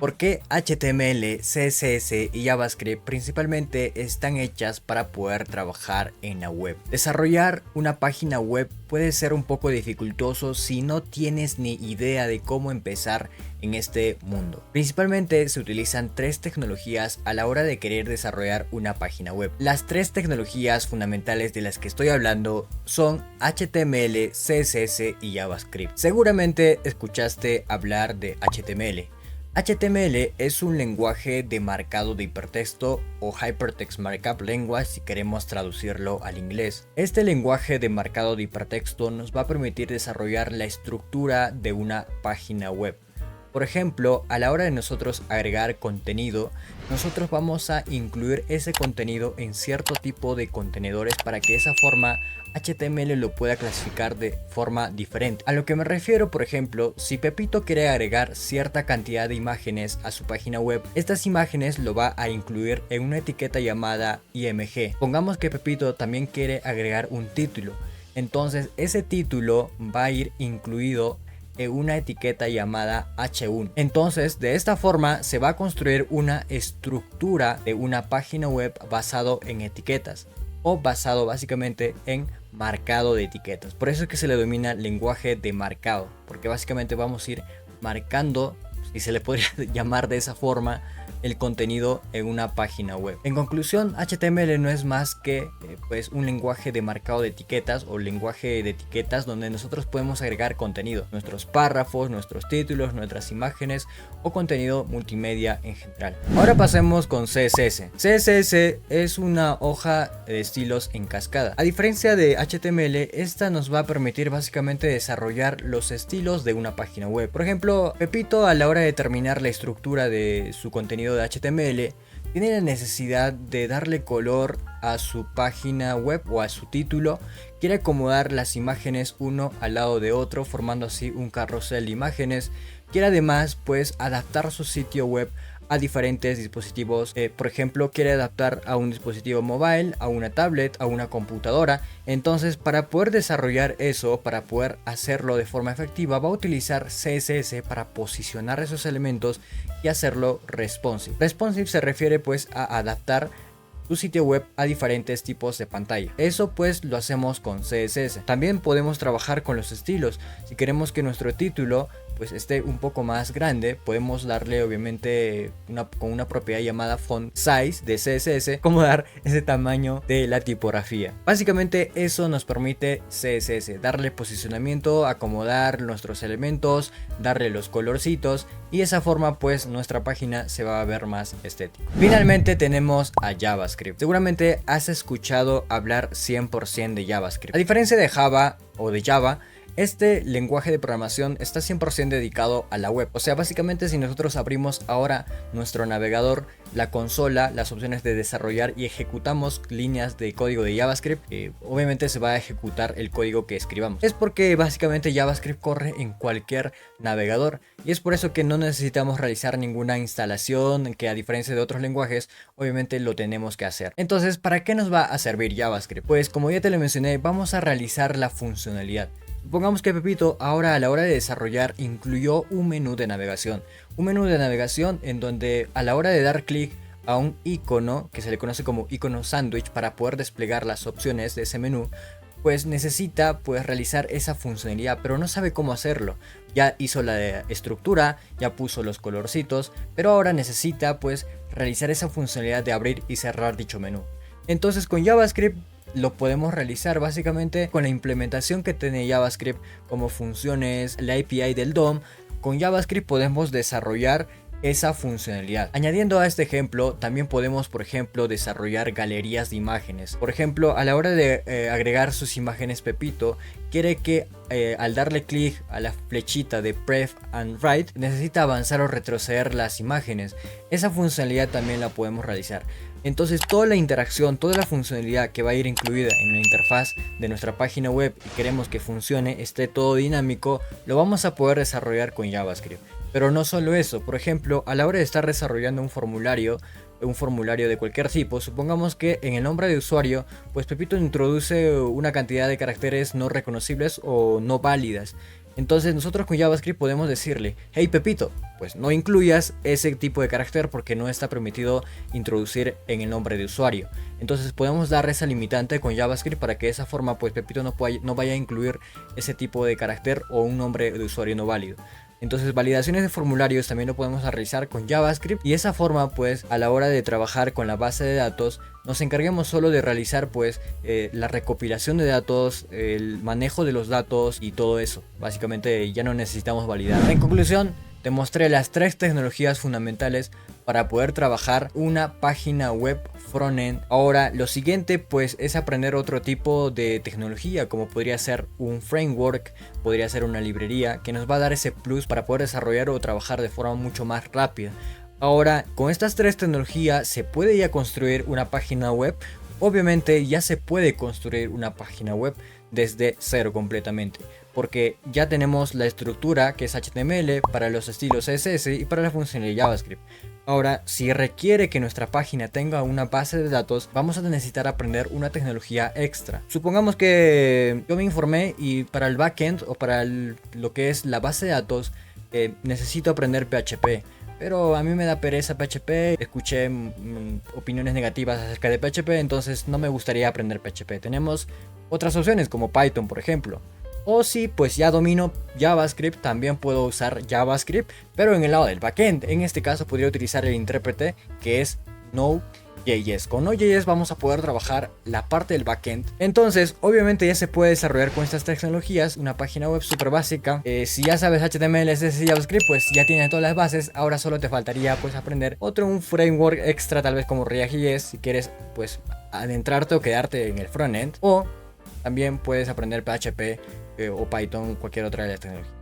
¿Por qué HTML, CSS y JavaScript principalmente están hechas para poder trabajar en la web? Desarrollar una página web puede ser un poco dificultoso si no tienes ni idea de cómo empezar en este mundo. Principalmente se utilizan tres tecnologías a la hora de querer desarrollar una página web. Las tres tecnologías fundamentales de las que estoy hablando son HTML, CSS y JavaScript. Seguramente escuchaste hablar de HTML. HTML es un lenguaje de marcado de hipertexto o Hypertext Markup Language si queremos traducirlo al inglés. Este lenguaje de marcado de hipertexto nos va a permitir desarrollar la estructura de una página web. Por ejemplo, a la hora de nosotros agregar contenido, nosotros vamos a incluir ese contenido en cierto tipo de contenedores para que de esa forma HTML lo pueda clasificar de forma diferente. A lo que me refiero, por ejemplo, si Pepito quiere agregar cierta cantidad de imágenes a su página web, estas imágenes lo va a incluir en una etiqueta llamada IMG. Pongamos que Pepito también quiere agregar un título, entonces ese título va a ir incluido en una etiqueta llamada H1. Entonces de esta forma se va a construir una estructura de una página web basado en etiquetas o basado básicamente en marcado de etiquetas. Por eso es que se le denomina lenguaje de marcado, porque básicamente vamos a ir marcando, si se le podría llamar de esa forma, el contenido en una página web. En conclusión, HTML no es más que pues un lenguaje de marcado de etiquetas o lenguaje de etiquetas donde nosotros podemos agregar contenido, nuestros párrafos, nuestros títulos, nuestras imágenes o contenido multimedia en general. Ahora pasemos con CSS. CSS es una hoja de estilos en cascada. A diferencia de HTML, esta nos va a permitir básicamente desarrollar los estilos de una página web. Por ejemplo, Pepito, a la hora de determinar la estructura de su contenido de HTML, tiene la necesidad de darle color a su página web o a su título. Quiere acomodar las imágenes uno al lado de otro, formando así un carrusel de imágenes. Quiere además pues adaptar su sitio web a diferentes dispositivos. Por ejemplo, quiere adaptar a un dispositivo mobile, a una tablet, a una computadora. Entonces, para poder desarrollar eso, para poder hacerlo de forma efectiva, va a utilizar CSS para posicionar esos elementos y hacerlo responsive. Responsive se refiere pues a adaptar tu sitio web a diferentes tipos de pantalla. Eso pues lo hacemos con CSS. También podemos trabajar con los estilos. Si queremos que nuestro título pues esté un poco más grande, podemos darle obviamente con una propiedad llamada font size de CSS, acomodar ese tamaño de la tipografía. Básicamente eso nos permite CSS, darle posicionamiento, acomodar nuestros elementos, darle los colorcitos y de esa forma pues nuestra página se va a ver más estética. Finalmente tenemos a JavaScript. Seguramente has escuchado hablar 100% de JavaScript. A diferencia de Java o de Java, este lenguaje de programación está 100% dedicado a la web. O sea, básicamente si nosotros abrimos ahora nuestro navegador, la consola, las opciones de desarrollar y ejecutamos líneas de código de JavaScript, obviamente se va a ejecutar el código que escribamos. Es porque básicamente JavaScript corre en cualquier navegador y es por eso que no necesitamos realizar ninguna instalación, que a diferencia de otros lenguajes, obviamente lo tenemos que hacer. Entonces, ¿para qué nos va a servir JavaScript? Pues como ya te lo mencioné, vamos a realizar la funcionalidad. Supongamos que Pepito ahora a la hora de desarrollar incluyó un menú de navegación. Un menú de navegación en donde a la hora de dar clic a un icono que se le conoce como icono sándwich para poder desplegar las opciones de ese menú, pues necesita pues realizar esa funcionalidad, pero no sabe cómo hacerlo. Ya hizo la estructura, ya puso los colorcitos, pero ahora necesita pues realizar esa funcionalidad de abrir y cerrar dicho menú. Entonces con JavaScript lo podemos realizar básicamente con la implementación que tiene JavaScript como funciones, la API del DOM. Con JavaScript podemos desarrollar esa funcionalidad. Añadiendo a este ejemplo, también podemos, por ejemplo, desarrollar galerías de imágenes. Por ejemplo, a la hora de agregar sus imágenes, Pepito quiere que al darle clic a la flechita de Pref and Write, necesita avanzar o retroceder las imágenes. Esa funcionalidad también la podemos realizar. Entonces toda la interacción, toda la funcionalidad que va a ir incluida en la interfaz de nuestra página web y queremos que funcione, esté todo dinámico, lo vamos a poder desarrollar con JavaScript. Pero no solo eso, por ejemplo, a la hora de estar desarrollando un formulario de cualquier tipo, supongamos que en el nombre de usuario, pues Pepito introduce una cantidad de caracteres no reconocibles o no válidas. Entonces nosotros con JavaScript podemos decirle, hey Pepito, pues no incluyas ese tipo de carácter porque no está permitido introducir en el nombre de usuario. Entonces podemos dar esa limitante con JavaScript para que de esa forma pues Pepito no vaya a incluir ese tipo de carácter o un nombre de usuario no válido. Entonces validaciones de formularios también lo podemos realizar con JavaScript, y de esa forma pues a la hora de trabajar con la base de datos nos encarguemos solo de realizar pues la recopilación de datos, el manejo de los datos y todo eso. Básicamente ya no necesitamos validar. En conclusión, te mostré las 3 tecnologías fundamentales para poder trabajar una página web frontend. Ahora lo siguiente pues es aprender otro tipo de tecnología, como podría ser un framework, podría ser una librería que nos va a dar ese plus para poder desarrollar o trabajar de forma mucho más rápida. Ahora con estas 3 tecnologías se puede ya construir una página web. Obviamente ya se puede construir una página web desde cero completamente, porque ya tenemos la estructura que es HTML para los estilos CSS y para la función de JavaScript. Ahora, si requiere que nuestra página tenga una base de datos, vamos a necesitar aprender una tecnología extra. Supongamos que yo me informé y para el backend o para lo que es la base de datos necesito aprender PHP. Pero a mí me da pereza PHP, escuché opiniones negativas acerca de PHP, entonces no me gustaría aprender PHP. Tenemos otras opciones como Python, por ejemplo. O si pues ya domino JavaScript, también puedo usar JavaScript, pero en el lado del backend. En este caso podría utilizar el intérprete que es Node.js. Con Node.js vamos a poder trabajar la parte del backend. Entonces obviamente ya se puede desarrollar con estas tecnologías una página web súper básica. Si ya sabes HTML, CSS y JavaScript, pues ya tienes todas las bases. Ahora solo te faltaría pues aprender un framework extra, tal vez como React.js, si quieres pues adentrarte o quedarte en el frontend. O también puedes aprender PHP o Python, cualquier otra de las tecnologías.